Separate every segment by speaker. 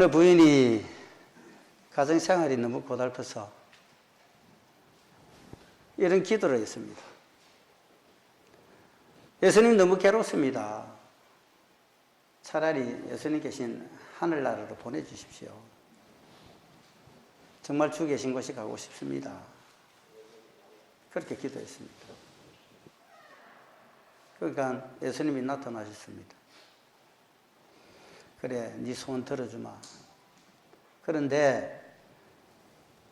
Speaker 1: 어느 부인이 가정생활이 너무 고달퍼서 이런 기도를 했습니다. 예수님 너무 괴롭습니다. 차라리 예수님 계신 하늘나라로 보내주십시오. 정말 주 계신 곳이 가고 싶습니다. 그렇게 기도했습니다. 그러니까 예수님이 나타나셨습니다. 그래, 네 소원 들어주마. 그런데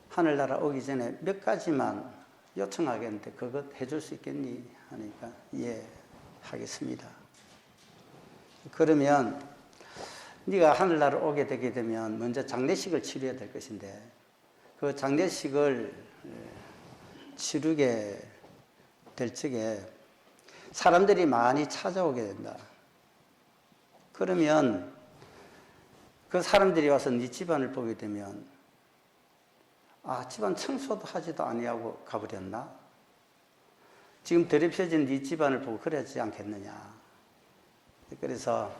Speaker 1: 하늘나라 오기 전에 몇 가지만 요청하겠는데 그것 해줄 수 있겠니? 하니까 예, 하겠습니다. 그러면 네가 하늘나라 오게 되게 되면 먼저 장례식을 치러야 될 것인데 그 장례식을 치르게 될 적에 사람들이 많이 찾아오게 된다. 그러면 그 사람들이 와서 네 집안을 보게 되면 아, 집안 청소도 하지도 아니하고 가버렸나? 지금 더럽혀진 네 집안을 보고 그러지 않겠느냐? 그래서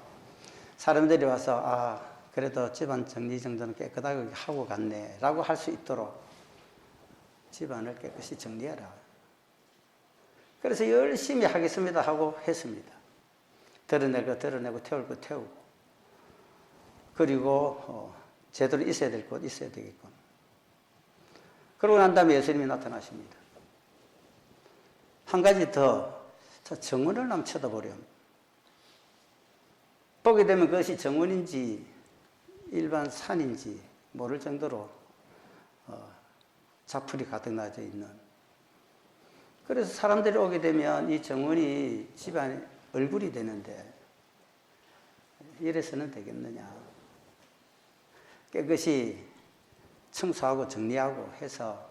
Speaker 1: 사람들이 와서 아, 그래도 집안 정리정돈은 깨끗하게 하고 갔네 라고 할 수 있도록 집안을 깨끗이 정리해라. 그래서 열심히 하겠습니다 하고 했습니다. 드러내고 태울 거 태우고 그리고 제대로 있어야 될 곳 있어야 되겠군. 그러고 난 다음에 예수님이 나타나십니다. 한 가지 더 정원을 한번 쳐다보렴. 보게 되면 그것이 정원인지 일반 산인지 모를 정도로 자풀이 가득 나져 있는. 그래서 사람들이 오게 되면 이 정원이 집안의 얼굴이 되는데 이래서는 되겠느냐. 깨끗이 청소하고 정리하고 해서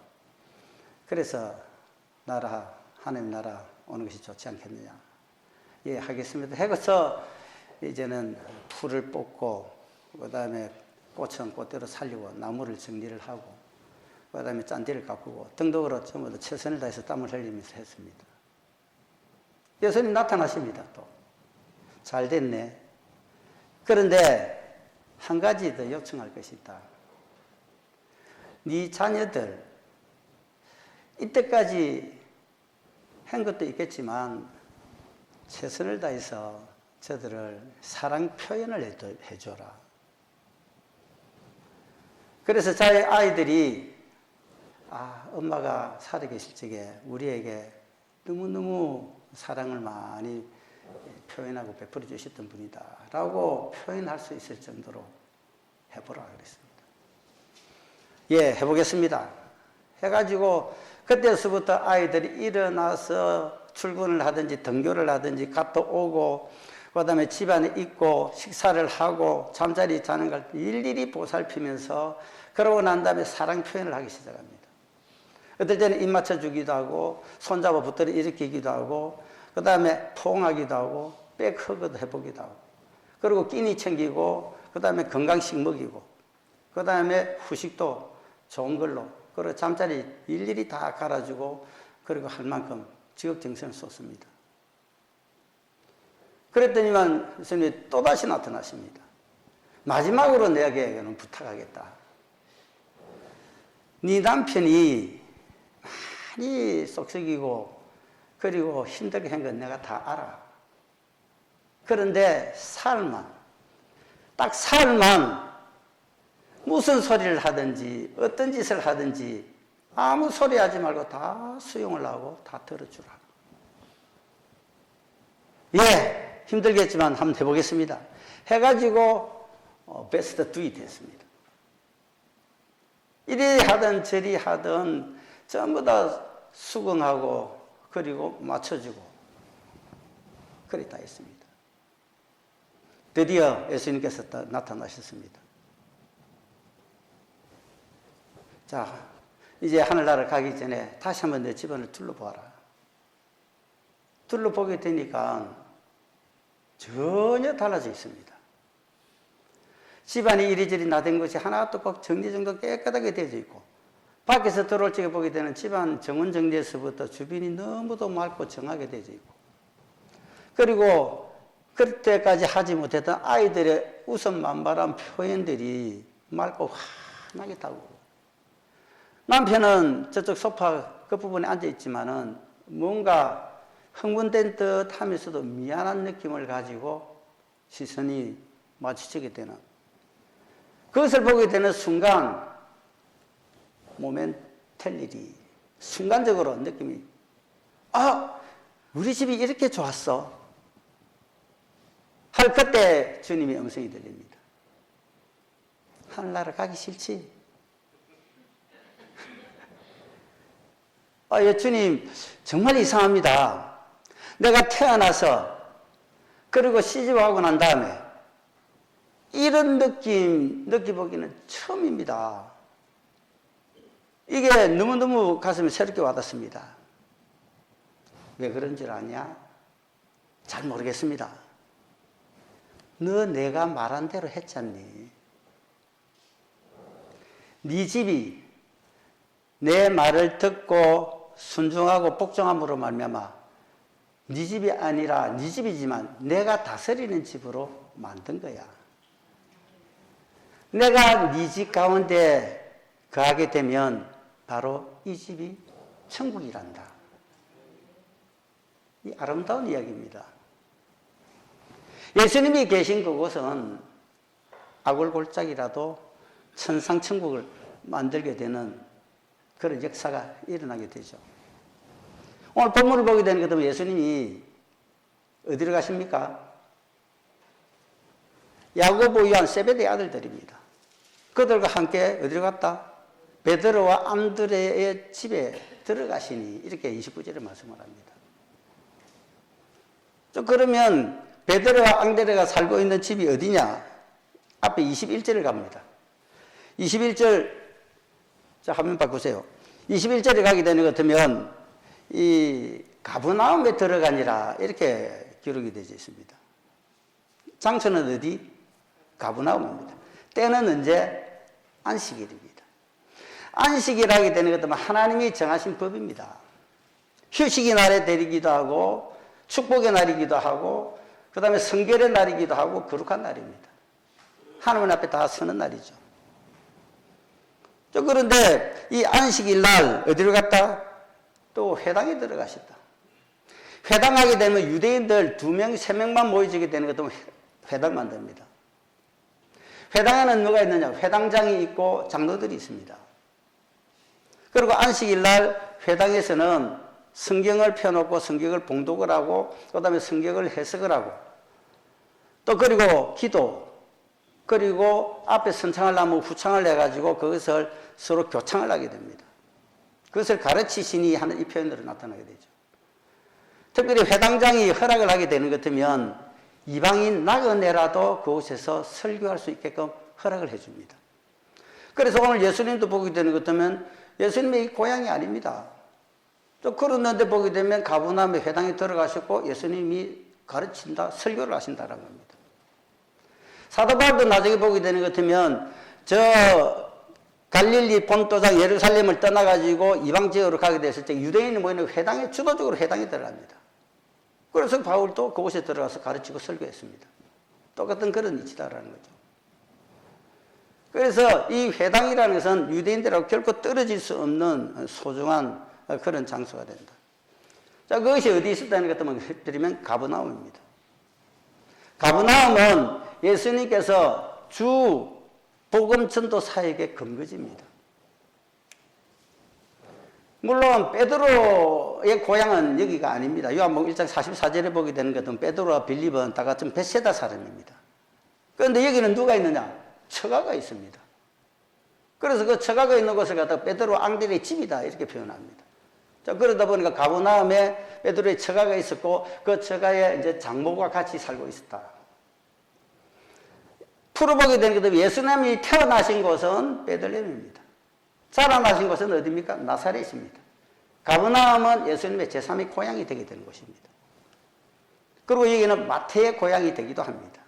Speaker 1: 그래서 하나님 나라 오는 것이 좋지 않겠느냐. 예, 하겠습니다. 해서 이제는 풀을 뽑고 그 다음에 꽃은 꽃대로 살리고 나무를 정리를 하고 그 다음에 짠디를 가꾸고 등등으로 전부 다 최선을 다해서 땀을 흘리면서 했습니다. 예수님 나타나십니다. 또 잘 됐네. 그런데 한 가지 더 요청할 것이 있다. 네 자녀들 이때까지 한 것도 있겠지만 최선을 다해서 저들을 사랑 표현을 해줘라. 그래서 자기 아이들이 엄마가 살아계실 적에 우리에게 너무너무 사랑을 많이 표현하고 베풀어 주셨던 분이다 라고 표현할 수 있을 정도로 해보라 그랬습니다. 예, 해보겠습니다. 해가지고 그때서부터 아이들이 일어나서 출근을 하든지 등교를 하든지 갔다 오고 그 다음에 집안에 있고 식사를 하고 잠자리 자는 걸 일일이 보살피면서 그러고 난 다음에 사랑 표현을 하기 시작합니다. 어떨 때는 입 맞춰주기도 하고 손잡아 붙들어 일으키기도 하고 그 다음에 포옹하기도 하고 백허그도 해보기도 하고 그리고 끼니 챙기고 그 다음에 건강식 먹이고 그 다음에 후식도 좋은 걸로 그리고 잠자리 일일이 다 갈아주고 그리고 할 만큼 지극정성을 쏟습니다. 그랬더니만 예수님이 또다시 나타나십니다. 마지막으로 내게는 부탁하겠다. 네 남편이 많이 쏙썩이고 그리고 힘들게 한 건 내가 다 알아. 그런데 딱 살만 무슨 소리를 하든지 어떤 짓을 하든지 아무 소리 하지 말고 다 수용을 하고 다 들어주라. 예, 힘들겠지만 한번 해보겠습니다. 해가지고 베스트 2이 됐습니다. 이리 하든 저리 하든 전부 다 수긍하고 그리고 맞춰주고 그랬다 했습니다. 드디어 예수님께서 나타나셨습니다. 자, 이제 하늘나라 가기 전에 다시 한번 내 집안을 둘러보아라. 둘러보게 되니까 전혀 달라져 있습니다. 집안이 이리저리 나댄 것이 하나도 꼭 정리정돈 깨끗하게 되어져 있고 밖에서 들어올 적에 보게 되는 집안 정원 정리에서부터 주변이 너무도 맑고 정하게 되어져 있고 그리고 그때까지 하지 못했던 아이들의 웃음 만발한 표현들이 맑고 환하게 타고. 남편은 저쪽 소파 끝부분에 앉아있지만은 뭔가 흥분된 듯 하면서도 미안한 느낌을 가지고 시선이 마주치게 되는, 그것을 보게 되는 순간 모멘탈리티, 순간적으로 느낌이, 아, 우리 집이 이렇게 좋았어 할 그때 주님의 음성이 들립니다. 하늘나라 가기 싫지? 예, 주님 정말 이상합니다. 내가 태어나서 그리고 시집하고 난 다음에 이런 느낌 느껴보기는 처음입니다. 이게 너무너무 가슴에 새롭게 와닿습니다. 왜 그런 줄 아냐? 잘 모르겠습니다. 너 내가 말한 대로 했잖니. 네 집이 내 말을 듣고 순종하고 복종함으로 말미암아 네 집이 아니라 네 집이지만 내가 다스리는 집으로 만든 거야. 내가 네 집 가운데 거하게 되면 바로 이 집이 천국이란다. 이 아름다운 이야기입니다. 예수님이 계신 그곳은 아굴골짜기라도 천상천국을 만들게 되는 그런 역사가 일어나게 되죠. 오늘 본문을 보게 되는 것 때문에 예수님이 어디로 가십니까? 야고보, 요한, 세베대의 아들들입니다. 그들과 함께 어디로 갔다? 베드로와 안드레의 집에 들어가시니, 이렇게 29절에 말씀을 합니다. 그러면 베드로와 안드레가 살고 있는 집이 어디냐? 앞에 21절을 갑니다. 21절, 자, 화면 바꾸세요. 21절에 가게 되는 것 같으면 이 가버나움에 들어가니라, 이렇게 기록이 되어 있습니다. 장소는 어디? 가버나움입니다. 때는 언제? 안식일입니다. 안식일 하게 되는 것 때문에 하나님이 정하신 법입니다. 휴식의 날에 되기도 하고 축복의 날이기도 하고 그 다음에 성결의 날이기도 하고 거룩한 날입니다. 하나님 앞에 다 서는 날이죠. 그런데 이 안식일 날 어디로 갔다? 또 회당에 들어가셨다. 회당하게 되면 유대인들 2명, 3명만 모여지게 되는 것도 회당 만듭니다. 회당에는 누가 있느냐? 회당장이 있고 장로들이 있습니다. 그리고 안식일 날 회당에서는 성경을 펴놓고 성경을 봉독을 하고 그 다음에 성경을 해석을 하고 또 그리고 기도, 그리고 앞에 선창을 하면 후창을 해가지고 그것을 서로 교창을 하게 됩니다. 그것을 가르치시니 하는 이 표현으로 나타나게 되죠. 특별히 회당장이 허락을 하게 되는 것 같으면 이방인 나그네라도 그곳에서 설교할 수 있게끔 허락을 해줍니다. 그래서 오늘 예수님도 보게 되는 것 같으면 예수님의 고향이 아닙니다. 또 그런데 보게 되면 가버나움의 회당에 들어가셨고 예수님이 가르친다, 설교를 하신다라는 겁니다. 사도 바울도 나중에 보게 되는 것 같으면 저 갈릴리 본토장 예루살렘을 떠나가지고 이방 지역으로 가게 됐을 때 유대인이 모이는 회당에, 주도적으로 회당에 들어갑니다. 그래서 바울도 그곳에 들어가서 가르치고 설교했습니다. 똑같은 그런 이치다라는 거죠. 그래서 이 회당이라는 것은 유대인들하고 결코 떨어질 수 없는 소중한 그런 장소가 된다. 자, 그것이 어디 있었다는 것도 드리면 가버나움입니다. 가버나움은 예수님께서 주 복음 전도 사역의 근거지입니다. 물론 베드로의 고향은 여기가 아닙니다. 요한복음 1장 44절에 보게 되는 것은 베드로와 빌립은 다 같은 벳세다 사람입니다. 그런데 여기는 누가 있느냐? 처가가 있습니다. 그래서 그 처가가 있는 곳을 갖다가 베드로 안드레의 집이다 이렇게 표현합니다. 자, 그러다 보니까 가버나움에 베드로의 처가가 있었고 그 처가에 이제 장모가 같이 살고 있었다. 풀어보게 되는 것은 예수님이 태어나신 곳은 베들레헴입니다. 자라나신 곳은 어디입니까? 나사렛입니다. 가버나움은 예수님의 제3의 고향이 되게 되는 곳입니다. 그리고 여기는 마태의 고향이 되기도 합니다.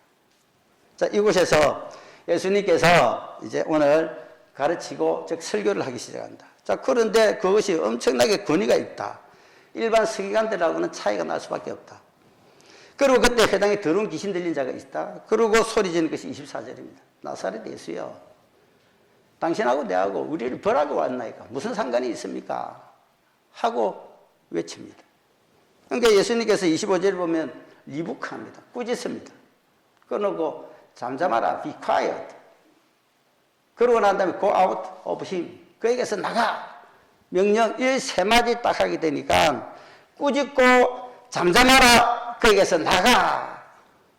Speaker 1: 자, 이곳에서 예수님께서 이제 오늘 가르치고 즉 설교를 하기 시작한다. 자, 그런데 그것이 엄청나게 권위가 있다. 일반 서기관들하고는 차이가 날 수밖에 없다. 그리고 그때 회당에 더러운 귀신 들린 자가 있다. 그리고 소리 지는 것이 24절입니다. 나사렛 예수여, 당신하고 내하고 우리를 벌하고 왔나이까? 무슨 상관이 있습니까? 하고 외칩니다. 그러니까 예수님께서 25절을 보면 리부크합니다. 꾸짖습니다. 끊고 잠잠하라, be quiet. 그러고 난 다음에 go out of him. 그에게서 나가. 명령 이 세 마디 딱 하게 되니까 꾸짖고 잠잠하라, 그에게서 나가.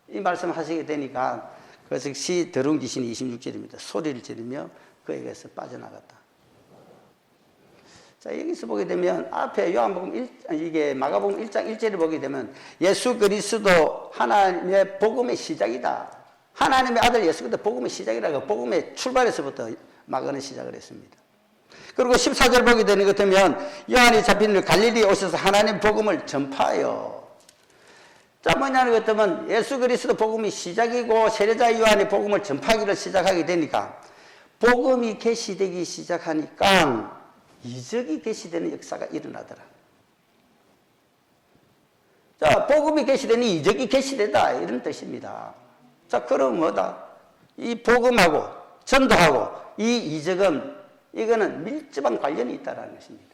Speaker 1: 이 말씀 하시게 되니까 그 즉시 더러운 귀신이 26절입니다. 소리를 지르며 그에게서 빠져나갔다. 자, 여기서 보게 되면 앞에 요한복음 이게 마가복음 1장 1절을 보게 되면 예수 그리스도 하나님의 복음의 시작이다. 하나님의 아들 예수 그리스도 복음의 시작이라고 복음의 출발에서부터 마가는 시작을 했습니다. 그리고 14절 보게 되는 것 같으면 요한이 잡힌 갈릴리에 오셔서 하나님 복음을 전파하여. 자, 뭐냐는 것 같으면 예수 그리스도 복음이 시작이고 세례자 요한이 복음을 전파하기를 시작하게 되니까 복음이 계시되기 시작하니까 이적이 계시되는 역사가 일어나더라. 자, 복음이 계시되니 이적이 계시되다 이런 뜻입니다. 자, 그럼 뭐다? 이 복음하고 전도하고 이 이적은 이거는 밀접한 관련이 있다는 것입니다.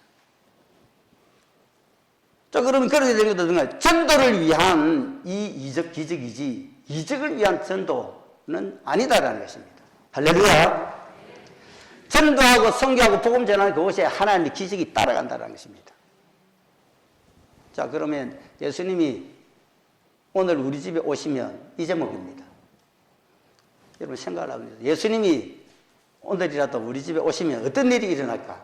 Speaker 1: 자, 그러면 그렇게 되는 것도 전도를 위한 이 이적 기적이지 이적을 위한 전도는 아니다라는 것입니다. 할렐루야. 전도하고 선교하고 복음 전하는 그곳에 하나님의 기적이 따라간다는 것입니다. 자, 그러면 예수님이 오늘 우리 집에 오시면 이 제목입니다. 여러분 생각을 합니다. 예수님이 오늘이라도 우리 집에 오시면 어떤 일이 일어날까?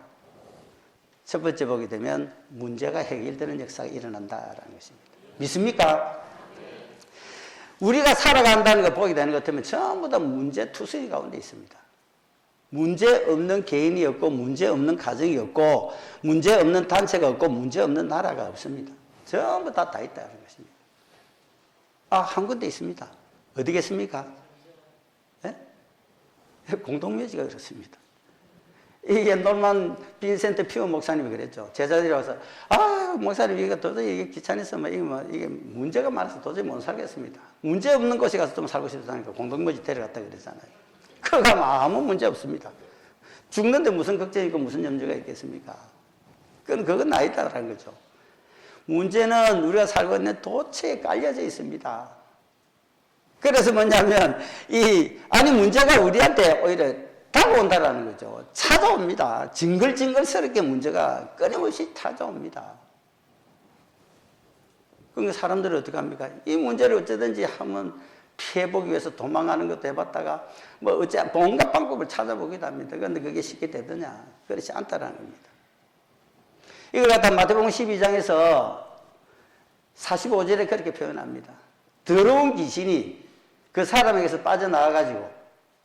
Speaker 1: 첫 번째 보게 되면 문제가 해결되는 역사가 일어난다라는 것입니다. 믿습니까? 우리가 살아간다는 걸 보게 되는 것 같으면 전부 다 문제투성이 가운데 있습니다. 문제 없는 개인이 없고 문제 없는 가정이 없고 문제 없는 단체가 없고 문제 없는 나라가 없습니다. 전부 다 있다는 것입니다. 아, 한 군데 있습니다. 어디겠습니까? 네? 공동묘지가 그렇습니다. 이게 놀만 빈센트 피오 목사님이 그랬죠. 제자들이 와서 아, 목사님 이거 도저히 이게 귀찮아서 이게 문제가 많아서 도저히 못 살겠습니다. 문제 없는 곳에 가서 좀 살고 싶다니까 공동묘지 데려갔다 그랬잖아요. 그거 가면 아무 문제 없습니다. 죽는데 무슨 걱정이 있고 무슨 염려가 있겠습니까? 그건 아니다라는 거죠. 문제는 우리가 살고 있는 도처에 깔려져 있습니다. 그래서 뭐냐면, 문제가 우리한테 오히려 다가온다라는 거죠. 찾아옵니다. 징글징글스럽게 문제가 끊임없이 찾아옵니다. 그러니까 사람들은 어떻게 합니까? 이 문제를 어쩌든지 하면 피해보기 위해서 도망가는 것도 해봤다가 온갖 방법을 찾아보기도 합니다. 그런데 그게 쉽게 되더냐? 그렇지 않다라는 겁니다. 이걸 갖다 마태복음 12장에서 45절에 그렇게 표현합니다. 더러운 귀신이 그 사람에게서 빠져나와가지고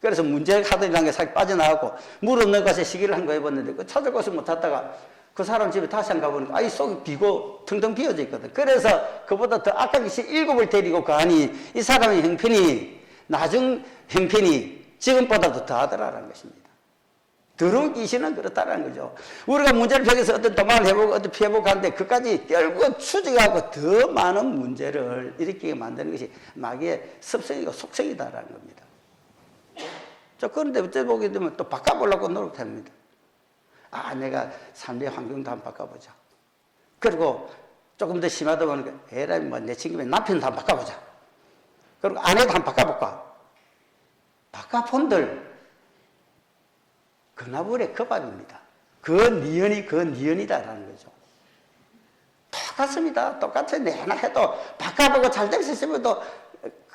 Speaker 1: 그래서 문제가 하던 게 빠져나왔고 물 없는 곳에 시기를 한 거 해봤는데 그 찾을 곳을 못 찾다가 그 사람 집에 다시 한 가보니까 이 속이 비고 텅텅 비어져 있거든. 그래서 그보다 더 악한 귀신 7을 데리고 가니 이 사람의 형편이 나중 형편이 지금보다도 더하더라라는 것입니다. 더러운 귀신은 그렇다라는 거죠. 우리가 문제를 벽에서 어떤 도망을 해보고 어떤 피해보고 하는데 그까지 결국 추적하고 더 많은 문제를 일으키게 만드는 것이 마귀의 습성이고 속성이다라는 겁니다. 자, 그런데 어째 보게 되면 또 바꿔보려고 노력합니다. 아, 내가 삶의 환경도 한번 바꿔보자. 그리고 조금 더 심하다 보니까 에라이 내 친구면 남편도 한번 바꿔보자. 그리고 아내도 한번 바꿔볼까. 바꿔본들 그나물의 그 밥입니다. 그 니은이다라는 거죠. 똑같습니다. 똑같이 내나 해도 바꿔보고 잘 될 수 있으면 또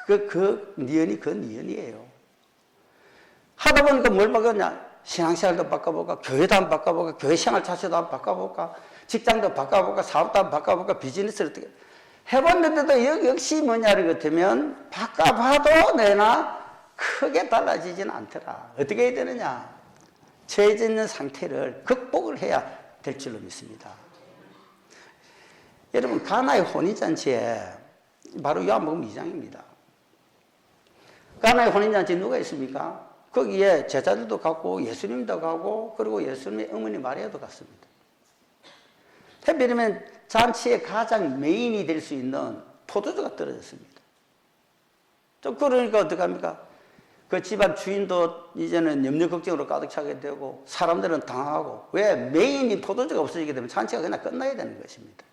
Speaker 1: 그 니은이에요. 하다 보니까 뭘 바꿨냐? 신앙생활도 바꿔볼까? 교회도 한번 바꿔볼까? 교회 생활 자체도 한번 바꿔볼까? 직장도 바꿔볼까? 사업도 한번 바꿔볼까? 비즈니스를 어떻게 해봤는데도 역시 뭐냐를 같으면 바꿔봐도 내나 크게 달라지지는 않더라. 어떻게 해야 되느냐? 처해져 있는 상태를 극복을 해야 될 줄로 믿습니다. 여러분, 가나의 혼인잔치에 바로 요한복음 2장입니다. 가나의 혼인잔치에 누가 있습니까? 거기에 제자들도 갔고 예수님도 가고 그리고 예수님의 어머니 마리아도 갔습니다. 하필이면 잔치의 가장 메인이 될 수 있는 포도주가 떨어졌습니다. 좀 그러니까 어떡합니까? 그 집안 주인도 이제는 염려 걱정으로 가득 차게 되고 사람들은 당하고 왜 메인이 포도주가 없어지게 되면 잔치가 그냥 끝나야 되는 것입니다.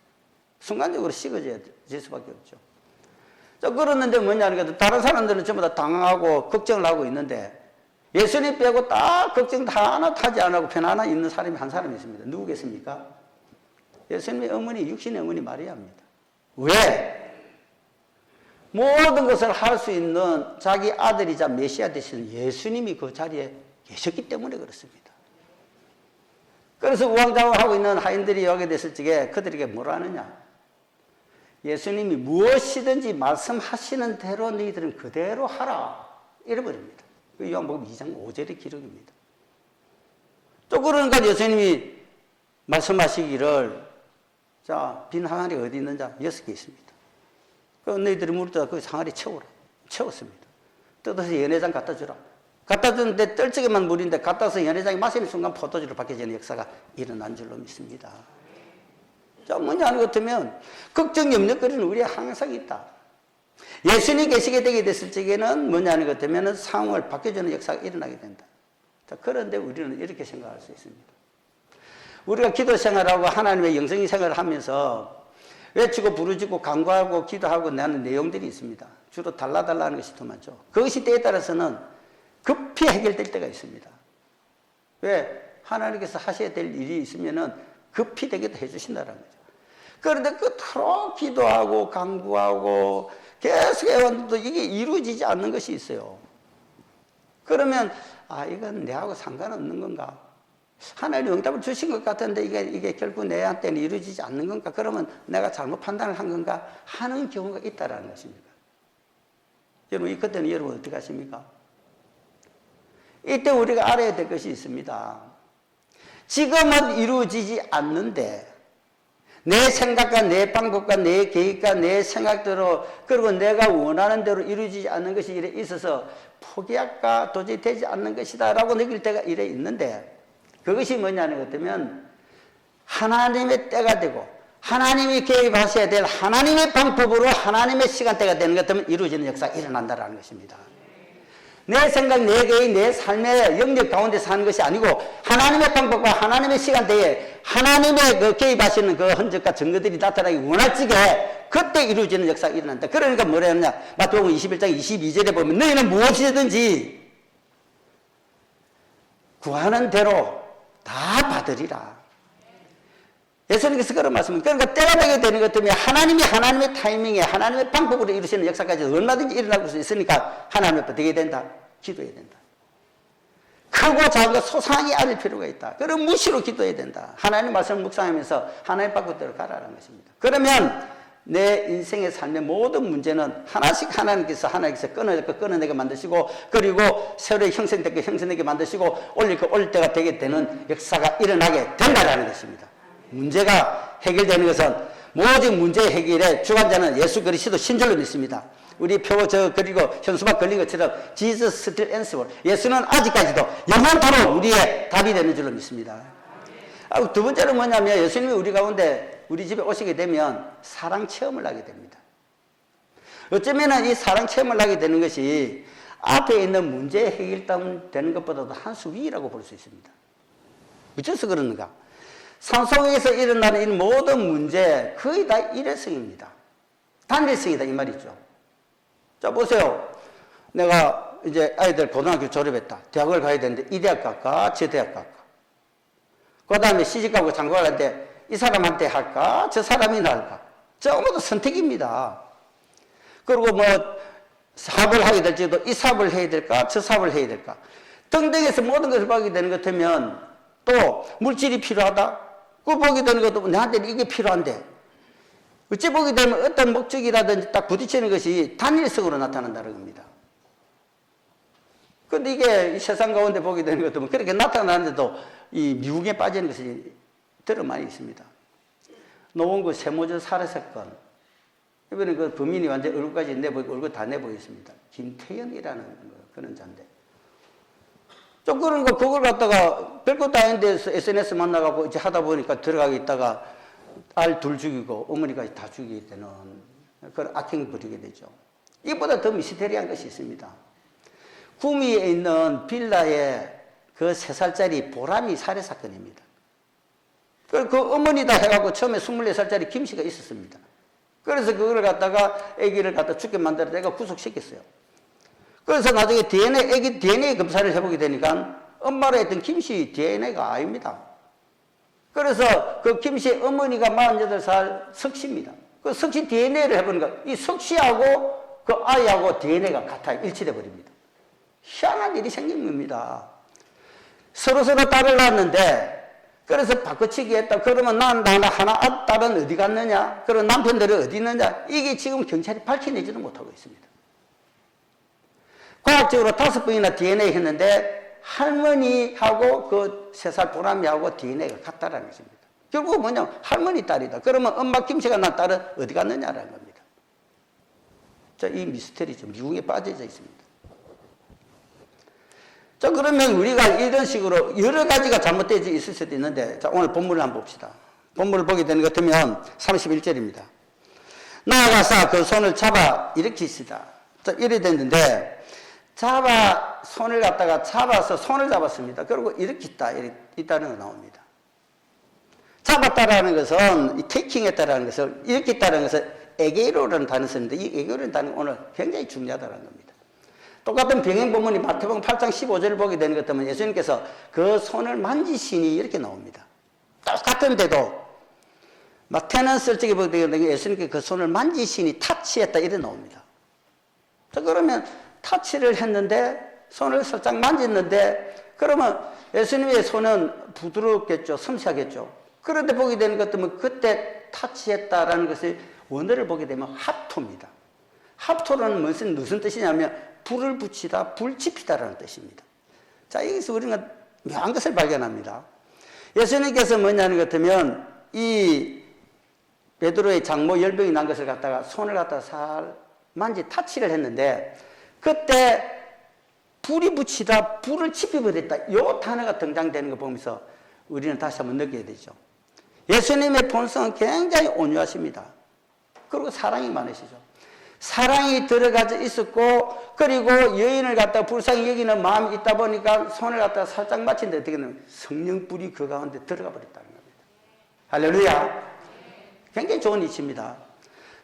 Speaker 1: 순간적으로 식어질 수밖에 없죠. 자, 그러는데 뭐냐니까 다른 사람들은 전부 다 당하고 걱정을 하고 있는데 예수님 빼고 딱 걱정 다 하나 타지 안 하고 편안하게 있는 사람이 한 사람이 있습니다. 누구겠습니까? 예수님의 어머니, 육신의 어머니 마리아입니다. 왜? 모든 것을 할 수 있는 자기 아들이자 메시아 되시는 예수님이 그 자리에 계셨기 때문에 그렇습니다. 그래서 우왕좌왕하고 있는 하인들이 여기 됐을 적에 그들에게 뭐라 하느냐? 예수님이 무엇이든지 말씀하시는 대로 너희들은 그대로 하라. 이래버립니다. 요한복음 2장 5절의 기록입니다. 또 그러니까 예수님이 말씀하시기를 자, 빈 항아리 어디 있는지 6개 있습니다. 그 너희들이 물었다가 그 항아리 채우라. 채웠습니다. 뜯어서 연회장 갖다 주라. 갖다 주는데 떨적이만 물인데 갖다 서 연회장이 마시는 순간 포도주로 바뀌어지는 역사가 일어난 줄로 믿습니다. 자, 뭐냐 하는 것 같으면 걱정, 염려거리는 우리에 항상 있다. 예수님이 계시게 되게 됐을 적에는 뭐냐 하는 것 같으면 상황을 바뀌어주는 역사가 일어나게 된다. 자, 그런데 우리는 이렇게 생각할 수 있습니다. 우리가 기도 생활하고 하나님의 영성의 생활을 하면서 외치고 부르짖고 간구하고 기도하고 하는 내용들이 있습니다. 주로 달라달라 하는 것이 더 많죠. 그것이 때에 따라서는 급히 해결될 때가 있습니다. 왜? 하나님께서 하셔야 될 일이 있으면은 급히 되게 해주신다는 거죠. 그런데 그토록 기도하고 간구하고 계속 해왔는데도 이게 이루어지지 않는 것이 있어요. 그러면 아, 이건 내하고 상관없는 건가? 하나님 응답을 주신 것 같은데 이게 결국 내한테는 이루어지지 않는 건가? 그러면 내가 잘못 판단을 한 건가? 하는 경우가 있다라는 것입니다. 여러분, 그때는 여러분 어떻게 하십니까? 이때 우리가 알아야 될 것이 있습니다. 지금은 이루어지지 않는데 내 생각과 내 방법과 내 계획과 내 생각대로 그리고 내가 원하는 대로 이루어지지 않는 것이 이래 있어서 포기할까 도저히 되지 않는 것이다 라고 느낄 때가 이래 있는데 그것이 뭐냐는 것 같으면 하나님의 때가 되고 하나님이 개입하셔야 될 하나님의 방법으로 하나님의 시간대가 되는 것 같으면 이루어지는 역사가 일어난다는 것입니다. 내 생각, 내 계획, 내 삶의 영역 가운데 사는 것이 아니고 하나님의 방법과 하나님의 시간대에 하나님의 그 개입하시는 그 흔적과 증거들이 나타나기 원할 적에 그때 이루어지는 역사가 일어난다. 그러니까 뭐라 하느냐? 마태복음 21장 22절에 보면 너희는 무엇이든지 구하는 대로 다 받으리라. 예수님께서 그런 말씀을 그러니까 때가 되게 되는 것 때문에 하나님이 하나님의 타이밍에 하나님의 방법으로 이루시는 역사까지 얼마든지 일어날 수 있으니까 하나님 앞에 되게 된다. 기도해야 된다. 크고 작은 소상히 알릴 필요가 있다. 그럼 무시로 기도해야 된다. 하나님 말씀을 묵상하면서 하나님 방법대로 가라는 것입니다. 그러면 내 인생의 삶의 모든 문제는 하나씩 하나님께서 끊어낼 거 끊어내게 만드시고 그리고 새로 형성될 거 형성되게 만드시고 올릴 거 올릴 때가 되게 되는 역사가 일어나게 된다는 것입니다. 문제가 해결되는 것은 모든 문제의 해결에 주관자는 예수 그리스도 신줄로 믿습니다. 우리 그리고 현수막 걸린 것처럼 Jesus still answer. 예수는 아직까지도 영원토록 우리의 답이 되는 줄로 믿습니다. 두 번째는 뭐냐면 예수님이 우리 가운데 우리 집에 오시게 되면 사랑 체험을 하게 됩니다. 어쩌면 이 사랑 체험을 하게 되는 것이 앞에 있는 문제 해결되는 것보다도 한 수 위라고 볼 수 있습니다. 어째서 그러는가? 삶 속에서 일어나는 이 모든 문제 거의 다 일회성입니다. 단일성이다 이 말이죠. 자 보세요. 내가 이제 아이들 고등학교 졸업했다. 대학을 가야 되는데 이 대학 갈까 저 대학 갈까. 그 다음에 시집가고 장가갈 때 이 사람한테 할까 저 사람이나 할까. 전부 다 선택입니다. 그리고 뭐 사업을 하게 될지도 이 사업을 해야 될까 저 사업을 해야 될까. 등등해서 모든 것을 보게 되는 것 같으면 또 물질이 필요하다. 그 보게 되는 것도 나한테는 이게 필요한데 어찌 보게 되면 어떤 목적이라든지 딱 부딪히는 것이 단일성으로 나타난다는 겁니다. 그런데 이게 세상 가운데 보게 되는 것도 그렇게 나타나는데도 이 미국에 빠지는 것이 들어 많이 있습니다. 노원구 세모전 살해 사건 이번에 그 범인이 완전 얼굴까지 내보이고 얼굴 다 내보였습니다. 김태현이라는 그런 자인데 좀 그런 거 그걸 갖다가 별것도 아닌데 SNS 만나가고 이제 하다 보니까 들어가게 있다가 알 둘 죽이고 어머니까지 다 죽이게 되는 그런 악행을 부리게 되죠. 이보다 더 미스테리한 것이 있습니다. 구미에 있는 빌라의 그 3살짜리 보람이 살해 사건입니다. 그 어머니다 해갖고 처음에 24살짜리 김씨가 있었습니다. 그래서 그걸 갖다가 아기를 갖다 죽게 만들어 내가 구속시켰어요. 그래서 나중에 아기 DNA 검사를 해보게 되니까 엄마로 했던 김씨 DNA가 아닙니다. 그래서 그 김씨의 어머니가 48살 석씨입니다. 그 석씨 DNA를 해보니까 이 석씨하고 그 아이하고 DNA가 같아요. 일치돼 버립니다. 희한한 일이 생긴 겁니다. 서로서로 딸을 낳았는데 그래서 바꿔치기 했다. 그러면 하나 딸은 어디 갔느냐? 그럼 남편들은 어디 있느냐? 이게 지금 경찰이 밝혀내지도 못하고 있습니다. 과학적으로 5번이나 DNA 했는데 할머니하고 그 3살 보람이하고 DNA가 같다라는 것입니다. 결국 뭐냐면 할머니 딸이다. 그러면 엄마 김씨가 낳은 딸은 어디 갔느냐라는 겁니다. 자, 이 미스터리 좀 미궁에 빠져져 있습니다. 자, 그러면 우리가 이런 식으로 여러 가지가 잘못되어 있을 수도 있는데, 자, 오늘 본문을 한번 봅시다. 본문을 보게 되는 것 같으면 31절입니다. 나아가서 그 손을 잡아 일으키시다. 자, 이래 됐는데, 손을 갖다가 잡아서 손을 잡았습니다. 그리고 일으켰다. 이 단어가 나옵니다. 잡았다라는 것은, 이 테이킹 했다라는 것을, 일으켰다라는 것은 에게이로라는 단어 쓰는데, 이 에게이로라는 단어가 오늘 굉장히 중요하다는 겁니다. 똑같은 병행 본문이 마태복음 8장 15절을 보게 되는 것 때문에 예수님께서 그 손을 만지시니 이렇게 나옵니다. 똑같은데도 마태는 솔직히 보게 되는 예수님께서 그 손을 만지시니 타치했다 이래 나옵니다. 자, 그러면 타치를 했는데 손을 살짝 만졌는데 그러면 예수님의 손은 부드럽겠죠. 섬세하겠죠. 그런데 보게 되는 것 때문에 그때 타치했다라는 것을 원어를 보게 되면 합토입니다. 합토는 무슨 뜻이냐면 불을 붙이다, 불지피다라는 뜻입니다. 자, 여기서 우리는 묘한 것을 발견합니다. 예수님께서 뭐냐는 것 같으면 이 베드로의 장모 열병이 난 것을 갖다가 손을 갖다가 살 타치를 했는데 그때 불이 붙이다, 불을 지피버렸다. 이 단어가 등장되는 거 보면서 우리는 다시 한번 느끼게 되죠. 예수님의 본성은 굉장히 온유하십니다. 그리고 사랑이 많으시죠. 사랑이 들어가져 있었고 그리고 여인을 갖다가 불쌍히 여기는 마음이 있다 보니까 손을 갖다가 살짝 맞힌데 어떻게 되냐면 성령불이 그 가운데 들어가 버렸다는 겁니다. 할렐루야. 굉장히 좋은 이치입니다.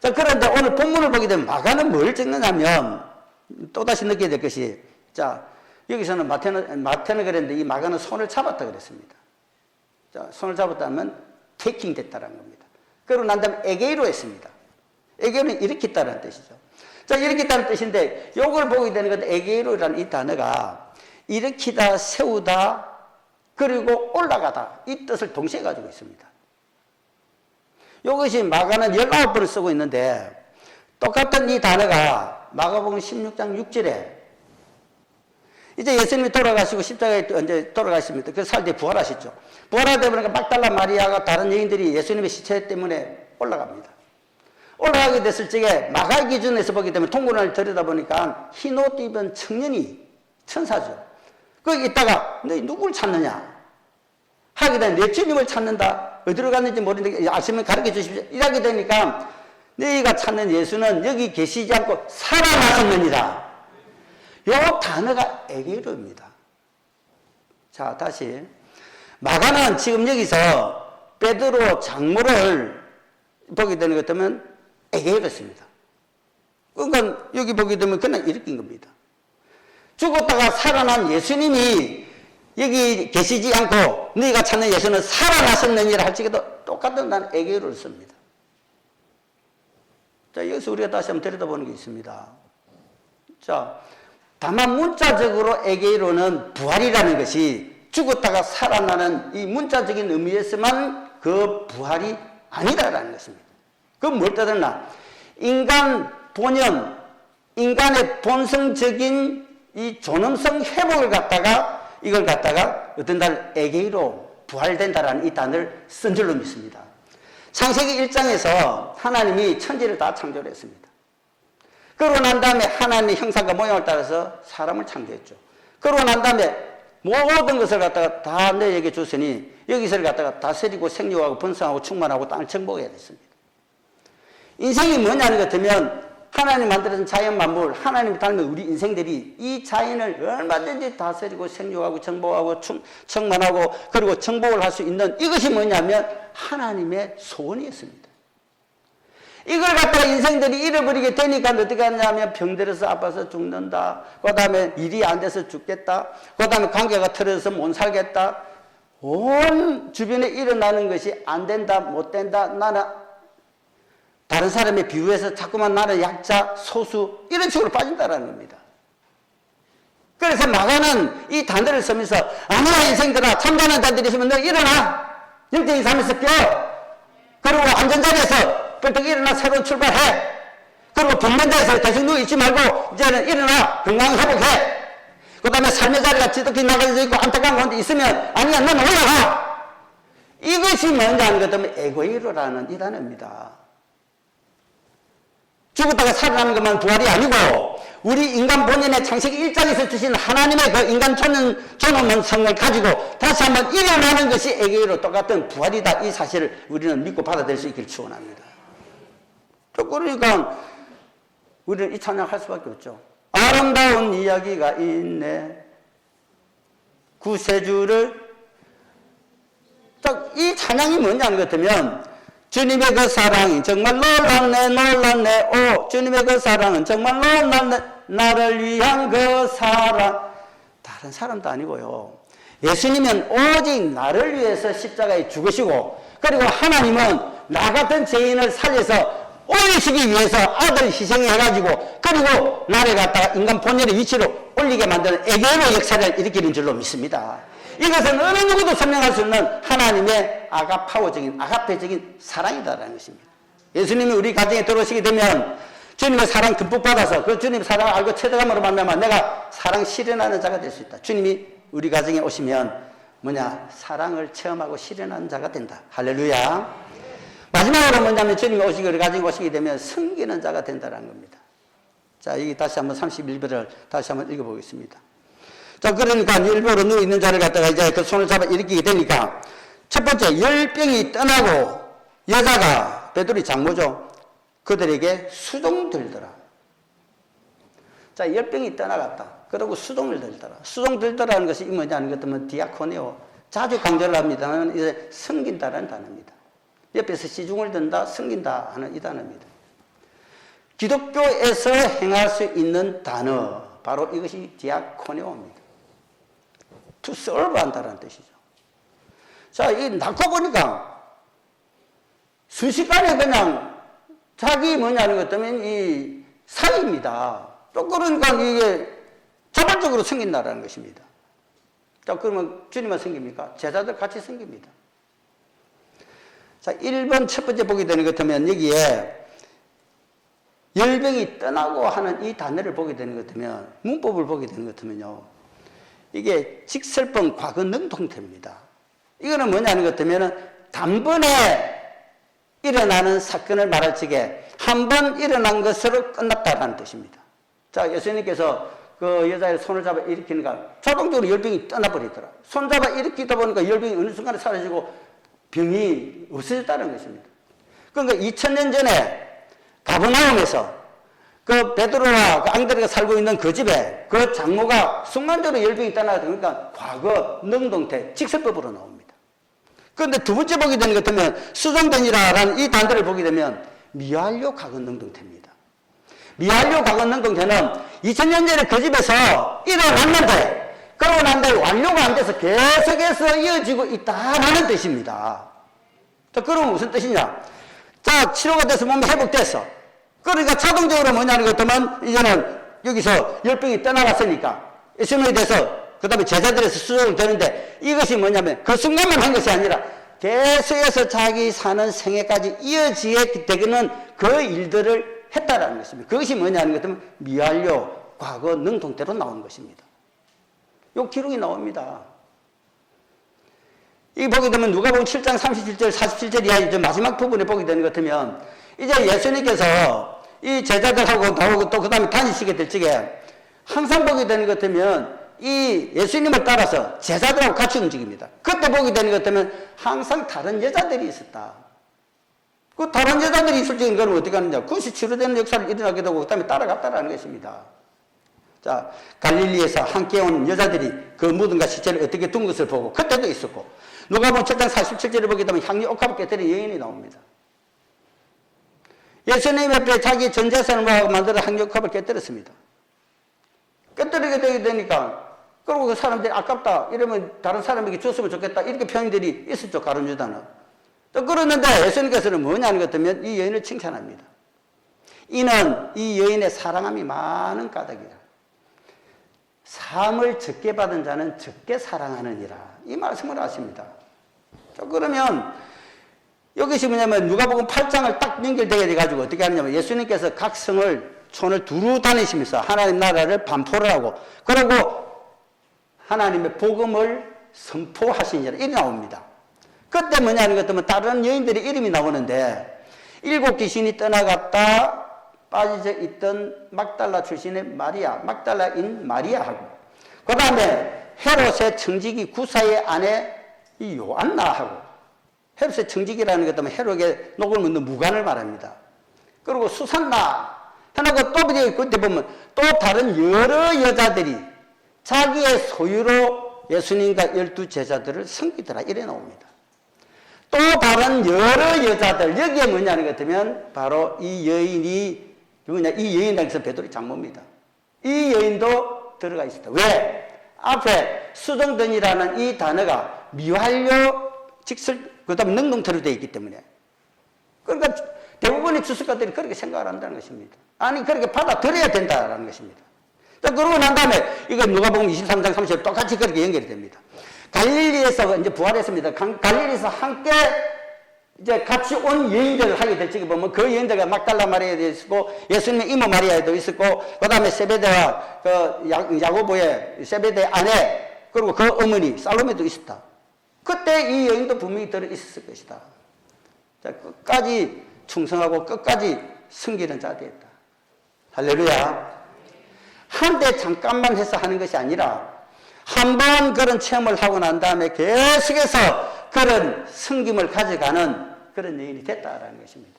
Speaker 1: 자, 그런데 오늘 본문을 보게 되면 마가는 뭘 찍느냐면 또다시 느끼게 될 것이 자, 여기서는 마태는 그랬는데 이 마가는 손을 잡았다 그랬습니다. 자, 손을 잡았다면 테이킹 됐다는 겁니다. 그러고 난 다음에 에게이로 했습니다. 에게이로는 일으켰다는 뜻이죠. 자, 일으켰다는 뜻인데, 요걸 보게 되는 것, 에게이로라는 이 단어가 일으키다, 세우다, 그리고 올라가다, 이 뜻을 동시에 가지고 있습니다. 이것이 마가는 19번을 쓰고 있는데, 똑같은 이 단어가 마가복음 16장 6절에, 이제 예수님이 돌아가시고 십자가에 이제 돌아가십니다. 그 살 때 부활하셨죠. 부활하다 보니까 막달라 마리아가 다른 여인들이 예수님의 시체 때문에 올라갑니다. 올라가게 됐을 적에 마가의 기준에서 보기 때문에 통문을 들여다보니까 흰 옷 입은 청년이 천사죠. 거기 있다가 너희 누굴 찾느냐 하게 되면 내 주님을 찾는다. 어디로 갔는지 모르는데 아시면 가르쳐 주십시오. 이렇게 되니까 너희가 찾는 예수는 여기 계시지 않고 살아나셨느니라. 이 단어가 에게이로입니다. 자, 다시 마가는 지금 여기서 베드로 장모를 보게 되는 것 같으면 에게이로습니다. 그러니까 여기 보게 되면 그냥 일으킨 겁니다. 죽었다가 살아난 예수님이 여기 계시지 않고 너희가 찾는 예수는 살아나셨느니라 할지라도 똑같은 난 에게이로를 씁니다. 자, 여기서 우리가 다시 한번 들여다보는 게 있습니다. 자, 다만 문자적으로 에게이로는 부활이라는 것이 죽었다가 살아나는 이 문자적인 의미에서만 그 부활이 아니다라는 것입니다. 그건 뭘 뜻하나? 인간 본연, 인간의 본성적인 이 존엄성 회복을 갖다가 이걸 갖다가 어떤 날 에게이로 부활된다라는 이 단어를 쓴 줄로 믿습니다. 창세기 1장에서 하나님이 천지를 다 창조를 했습니다. 그러고 난 다음에 하나님의 형상과 모양을 따라서 사람을 창조했죠. 그러고 난 다음에 모든 것을 갖다가 다 너에게 줬으니 여기서를 갖다가 다스리고 생육하고 번성하고 충만하고 땅을 정복해야 됐습니다. 인생이 뭐냐는 것 같으면 하나님 만들어준 자연 만물, 하나님 닮은 우리 인생들이 이 자연을 얼마든지 다스리고 생존하고 정복하고 충만하고 그리고 정복을 할 수 있는 이것이 뭐냐면 하나님의 소원이었습니다. 이걸 갖다가 인생들이 잃어버리게 되니까 어떻게 하냐면 병들어서 아파서 죽는다. 그 다음에 일이 안 돼서 죽겠다. 그 다음에 관계가 틀어져서 못 살겠다. 온 주변에 일어나는 것이 안 된다, 못 된다, 나는 다른 사람에 비유해서 자꾸만 나는 약자, 소수 이런 식으로 빠진다라는 겁니다. 그래서 마가는 이 단어를 쓰면서 아니야 인생들아 참다는 자들이 있으면 너 일어나 영적인 삶에서 깨어 그리고 앉은 자리에서 벌떡 일어나 새로운 출발해 그리고 병든 자리에서 계속 누워있지 말고 이제는 일어나 건강 회복해 그 다음에 삶의 자리가 지독히 나가져 있고 안타까운 가운데 있으면 아니야 너는 올라가 이것이 뭔지 아는 것 때문에 에고이로라는 이 단어입니다. 죽었다가 살아나는 것만 부활이 아니고 우리 인간 본연의 창세기 1장에서 주신 하나님의 그 인간 존엄성을 가지고 다시 한번 일어나는 것이 에게이로 똑같은 부활이다. 이 사실을 우리는 믿고 받아들일 수 있기를 축원합니다. 또 그러니까 우리는 이 찬양할 수밖에 없죠. 아름다운 이야기가 있네. 구세주를 이 찬양이 뭐냐는 것 같으면 주님의 그 사랑이 정말 놀랍네 놀랍네 오 주님의 그 사랑은 정말 놀랍네 나를 위한 그 사랑 다른 사람도 아니고요. 예수님은 오직 나를 위해서 십자가에 죽으시고 그리고 하나님은 나 같은 죄인을 살려서 올리시기 위해서 아들을 희생해가지고 그리고 나를 갖다가 인간 본연의 위치로 올리게 만드는 에게로 역사를 일으키는 줄로 믿습니다. 이것은 어느 누구도 설명할 수 없는 하나님의 아가페적인 사랑이다라는 것입니다. 예수님이 우리 가정에 들어오시게 되면 주님의 사랑 듬뿍 받아서 그 주님의 사랑을 알고 체득함으로 말미암아 내가 사랑 실현하는 자가 될 수 있다. 주님이 우리 가정에 오시면 사랑을 체험하고 실현하는 자가 된다. 할렐루야. 마지막으로 뭐냐면 주님이 오시고 우리 가정에 오시게 되면 섬기는 자가 된다는 겁니다. 자, 여기 다시 한번 31절을 다시 한번 읽어보겠습니다. 자, 그러니까 일부러 누워있는 자를 갖다가 이제 그 손을 잡아 일으키게 되니까 첫 번째, 열병이 떠나고 여자가 베드로의 장모죠. 그들에게 수종 들더라. 자, 열병이 떠나갔다. 그리고 수종을 들더라. 수종 들더라는 것이 뭐냐는 것 때문에 디아코니오. 자주 강조를 합니다만 이제 섬긴다라는 단어입니다. 옆에서 시중을 든다, 섬긴다 하는 이 단어입니다. 기독교에서 행할 수 있는 단어, 바로 이것이 디아코니오입니다. to serve 한다는 뜻이죠. 자, 이 낳고 보니까 순식간에 그냥 자기 뭐냐는 것 때문에 이 사위입니다. 또 그러니까 이게 자발적으로 섬긴다라는 것입니다. 자, 그러면 주님만 섬깁니까? 제자들 같이 섬깁니다. 자, 1번 첫 번째 보게 되는 것 같으면 여기에 열병이 떠나고 하는 이 단어를 보게 되는 것 같으면 문법을 보게 되는 것 같으면요. 이게 직설법 과거 능동태입니다. 이거는 뭐냐는 것 같으면 단번에 일어나는 사건을 말할 적에 한 번 일어난 것으로 끝났다라는 뜻입니다. 자, 예수님께서 그 여자의 손을 잡아 일으키니까 자동적으로 열병이 떠나버리더라. 손 잡아 일으키다 보니까 열병이 어느 순간에 사라지고 병이 없어졌다는 것입니다. 그러니까 2000년 전에 가버나움에서 그 베드로와 그 앙드레가 살고 있는 그 집에 그 장모가 순간적으로 열병이 떠나게 되니까 과거 능동태 직설법으로 나옵니다. 그런데 두 번째 보게 되는 것 같으면 수종된이라는 이 단어를 보게 되면 미완료 과거 능동태입니다. 미완료 과거 능동태는 2000년 전에 그 집에서 일어났는데 그러고 난 다음에 완료가 안 돼서 계속해서 이어지고 있다라는 뜻입니다. 자, 그러면 무슨 뜻이냐? 자, 치료가 돼서 몸이 회복됐어. 그러니까 자동적으로 뭐냐는 것 같으면 이제는 여기서 열병이 떠나갔으니까 예수님에 대해서 그 다음에 제자들에서 수종을 되는데 이것이 뭐냐면 그 순간만 한 것이 아니라 계속해서 자기 사는 생애까지 이어지게 되는 그 일들을 했다라는 것입니다. 그것이 뭐냐는 것 같으면 미완료 과거 능동태로 나온 것입니다. 요 기록이 나옵니다. 이 보게 되면 누가복음 7장 37절 47절 이하 마지막 부분에 보게 되는 것 같으면 이제 예수님께서 이 제자들하고 나오고 또 그 다음에 다니시게 될 적에 항상 보게 되는 것 같으면 이 예수님을 따라서 제자들하고 같이 움직입니다. 그때 보게 되는 것 같으면 항상 다른 여자들이 있었다. 그 다른 여자들이 있을 적인 그러면 어떻게 하느냐. 그것이 치료되는 역사를 일어나게 되고 그 다음에 따라갔다라는 것입니다. 자, 갈릴리에서 함께 온 여자들이 그 무덤과 시체를 어떻게 둔 것을 보고 그때도 있었고 누가복음 7장 47절을 보게 되면 향유 옥합을 깨뜨린 여인이 나옵니다. 예수님 앞에 자기 전 재산을 만들어 향유 옥합을 깨뜨렸습니다. 깨뜨리게 되니까 그리고 그 사람들이 아깝다 이러면 다른 사람에게 줬으면 좋겠다 이렇게 표현들이 있었죠. 가룟 유다는. 또 그러는데 예수님께서는 뭐냐 하는 것 같으면 이 여인을 칭찬합니다. 이는 이 여인의 사랑함이 많은 까닭이라. 사함을 적게 받은 자는 적게 사랑하느니라. 이 말씀을 하십니다. 자, 그러면 여기서 뭐냐면 누가복음 8장을 딱 연결되게 돼가지고 어떻게 하느냐면 예수님께서 각 성을 촌을 두루 다니시면서 하나님 나라를 반포를 하고 그리고 하나님의 복음을 선포하시니라 이렇게 나옵니다. 그때 뭐냐는 것 같으면 다른 여인들의 이름이 나오는데 7 귀신이 떠나갔다 빠져 있던 막달라 출신의 마리아, 막달라인 마리아하고 그 다음에 헤롯의 청지기 구사의 아내 이 요안나하고 헤롯의 청지기라는 것 때문에 헤롯의 녹을 묻는 무관을 말합니다. 그리고 수산나 하나가 또 그때 보면 또 다른 여러 여자들이 자기의 소유로 예수님과 12 제자들을 섬기더라 이래 나옵니다. 또 다른 여러 여자들 여기에 뭐냐는 것 같으면 바로 이 여인이 누구냐? 이 여인에서 베드로의 장모입니다. 이 여인도 들어가 있었다. 왜? 앞에 수정전이라는 이 단어가 미완료 직설 그 다음에 능동태로 되어 있기 때문에 그러니까 대부분의 주석가들이 그렇게 생각을 한다는 것입니다. 아니 그렇게 받아들여야 된다는 것입니다. 자, 그러고 난 다음에 이거 누가복음 23장 30절 똑같이 그렇게 연결이 됩니다. 갈릴리에서 이제 부활했습니다. 갈릴리에서 함께 이제 같이 온 여인들을 하게 될 적에 보면 그 여인들과 막달라 마리아도 있었고 예수님의 이모 마리아도 있었고 그 다음에 세베대와 그 야고보의 세베대의 아내 그리고 그 어머니 살로메도 있었다. 그때 이 여인도 분명히 들어 있었을 것이다. 자, 끝까지 충성하고 끝까지 섬기는 자 되었다. 할렐루야. 한때 잠깐만 해서 하는 것이 아니라 한 번 그런 체험을 하고 난 다음에 계속해서 그런 섬김을 가져가는 그런 여인이 됐다라는 것입니다.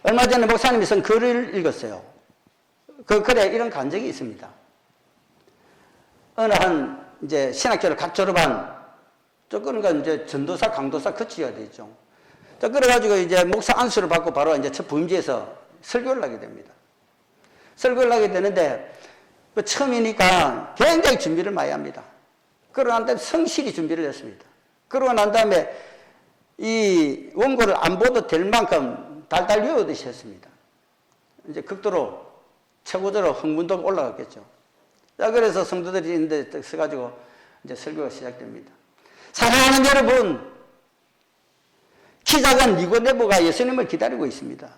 Speaker 1: 얼마 전에 목사님이 쓴 글을 읽었어요. 그 글에 이런 간증이 있습니다. 어느 한 이제 신학교를 갓 졸업한 그러니까 이제 전도사, 강도사 거치가 되죠. 그래가지고 이제 목사 안수를 받고 바로 이제 첫 부임지에서 설교를 하게 됩니다. 설교를 하게 되는데 처음이니까 굉장히 준비를 많이 합니다. 그러고 난 다음에 성실히 준비를 했습니다. 그러고 난 다음에 이 원고를 안 보도 될 만큼 달달 외우듯이 했습니다. 이제 극도로 최고조로 흥분도 올라갔겠죠. 자, 그래서 성도들이 있는데 서가지고 이제 설교가 시작됩니다. 사랑하는 여러분, 키 작은 니고데모가 예수님을 기다리고 있습니다.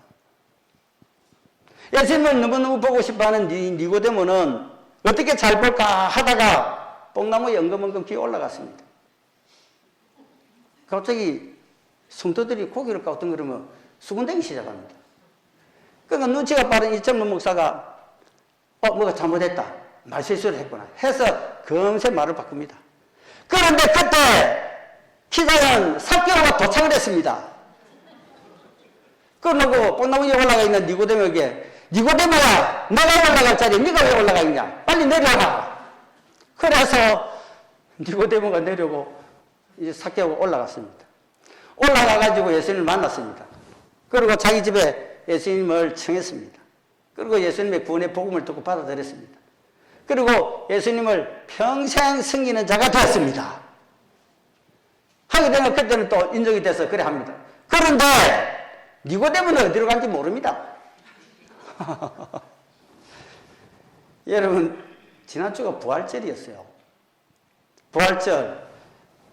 Speaker 1: 예수님을 너무너무 보고 싶어하는 니고데모는 어떻게 잘 볼까 하다가 뽕나무에 엉금엉금 기어 올라갔습니다. 갑자기 성도들이 고개를 까우뚱거리면 수군대기 시작합니다. 그러니까 눈치가 빠른 이 젊은 목사가 뭐가 잘못했다. 말실수를 했구나. 해서 금세 말을 바꿉니다. 그런데 그때 키작은 삭개오가 도착을 했습니다. 그러고 뽕나무 위에 올라가 있는 니고데모에게 니고데모야, 내가 올라갈 자리에 네가 왜 올라가 있냐? 빨리 내려라. 그래서 니고데모가 내려오고 이제 삭개오가 올라갔습니다. 올라가가지고 예수님을 만났습니다. 그리고 자기 집에 예수님을 청했습니다. 그리고 예수님의 구원의 복음을 듣고 받아들였습니다. 그리고 예수님을 평생 섬기는 자가 되었습니다. 하게 되면 그때는 또 인정이 돼서 그래 합니다. 그런데 니고데모는 어디로 간지 모릅니다. 여러분, 지난주가 부활절이었어요. 부활절,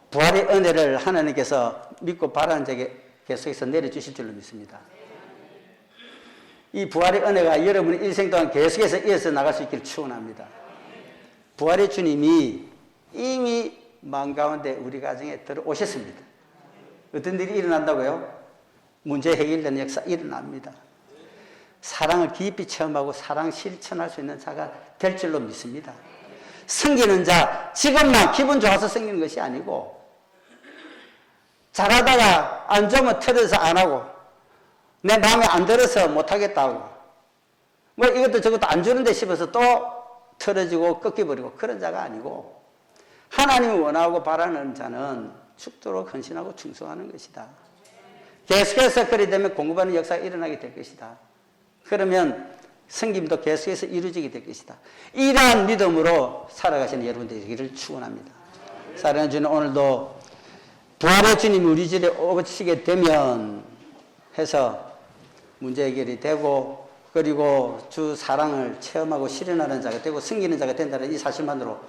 Speaker 1: 부활의 은혜를 하나님께서 믿고 바라는 자에게 계속해서 내려주실 줄로 믿습니다. 이 부활의 은혜가 여러분의 일생 동안 계속해서 이어서 나갈 수 있기를 축원합니다. 부활의 주님이 이미 마음 가운데 우리 가정에 들어오셨습니다. 어떤 일이 일어난다고요? 문제 해결되는 역사 일어납니다. 사랑을 깊이 체험하고 사랑 실천할 수 있는 자가 될 줄로 믿습니다. 섬기는 자, 지금만 기분 좋아서 섬기는 것이 아니고 잘하다가 안 좋으면 틀어서 안 하고 내 마음에 안 들어서 못하겠다고 뭐 이것도 저것도 안 주는데 싶어서 또 틀어지고 꺾여버리고 그런 자가 아니고 하나님이 원하고 바라는 자는 죽도록 헌신하고 충성하는 것이다. 계속해서 그리 되면 공급하는 역사가 일어나게 될 것이다. 그러면 성김도 계속해서 이루어지게 될 것이다. 이러한 믿음으로 살아가시는 여러분들이 되기를 축원합니다. 사랑하는 주님, 오늘도 부활의 주님이 우리 집에 오시게 되면 해서 문제 해결이 되고 그리고 주 사랑을 체험하고 실현하는 자가 되고 승리하는 자가 된다는 이 사실만으로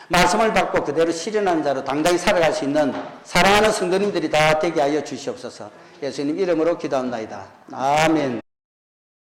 Speaker 1: 말씀을 받고 그대로 실현하는 자로 당당히 살아갈 수 있는 사랑하는 성도님들이 다 되게 하여 주시옵소서. 예수님 이름으로 기도합니다. 아멘.